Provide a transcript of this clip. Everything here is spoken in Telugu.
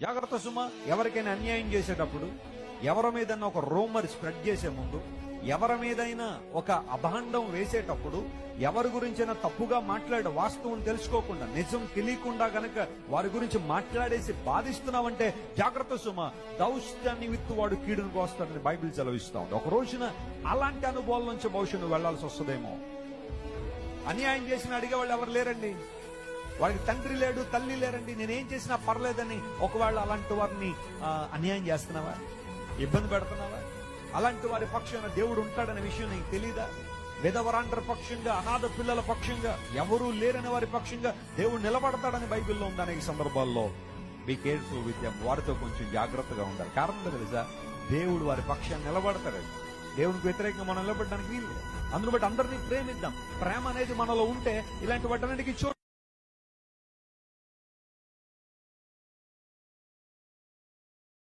జాగ్రత్త సుమ. ఎవరికైనా అన్యాయం చేసేటప్పుడు, ఎవరి మీదైనా ఒక రూమర్ స్ప్రెడ్ చేసే ముందు, ఎవరి మీదైనా ఒక అభాండం వేసేటప్పుడు, ఎవరి గురించైనా తప్పుగా మాట్లాడే వాస్తవం తెలుసుకోకుండా, నిజం తెలియకుండా గనక వారి గురించి మాట్లాడేసి బాధిస్తున్నావంటే జాగ్రత్త సుమ. దౌష్ట్యాన్ని విత్తువాడు కీడును కోస్తాడని బైబిల్ సెలవిస్తా ఉంది. ఒక రోజున అలాంటి అనుభవాల నుంచి బహుశా నువ్వు వెళ్లాల్సి వస్తుందేమో. అన్యాయం చేసిన అడిగేవాళ్ళు ఎవరు లేరండి. వాడికి తండ్రి లేడు, తల్లి లేరండి. నేనేం చేసినా పర్లేదని ఒకవేళ అలాంటి వారిని అన్యాయం చేస్తున్నావా, ఇబ్బంది పెడుతున్నావా? అలాంటి వారి పక్షాన దేవుడు ఉంటాడనే విషయం నీకు తెలీదా? విధవరాండ్ర పక్షంగా, అనాథ పిల్లల పక్షంగా, ఎవరూ లేరని వారి పక్షంగా దేవుడు నిలబడతాడని బైబిల్లో ఉంది. అనేక సందర్భాల్లో బీ కేర్ఫుల్ విత్ దెమ్. వారితో కొంచెం జాగ్రత్తగా ఉండాలి. కారణం తెలుసా? దేవుడు వారి పక్షాన్ని నిలబడతాడు. దేవునికి వ్యతిరేకంగా మనం నిలబడడానికి వీలు. అందును బట్టి అందరినీ ప్రేమిద్దాం. ప్రేమ అనేది మనలో ఉంటే ఇలాంటి వాటన్నిటికీ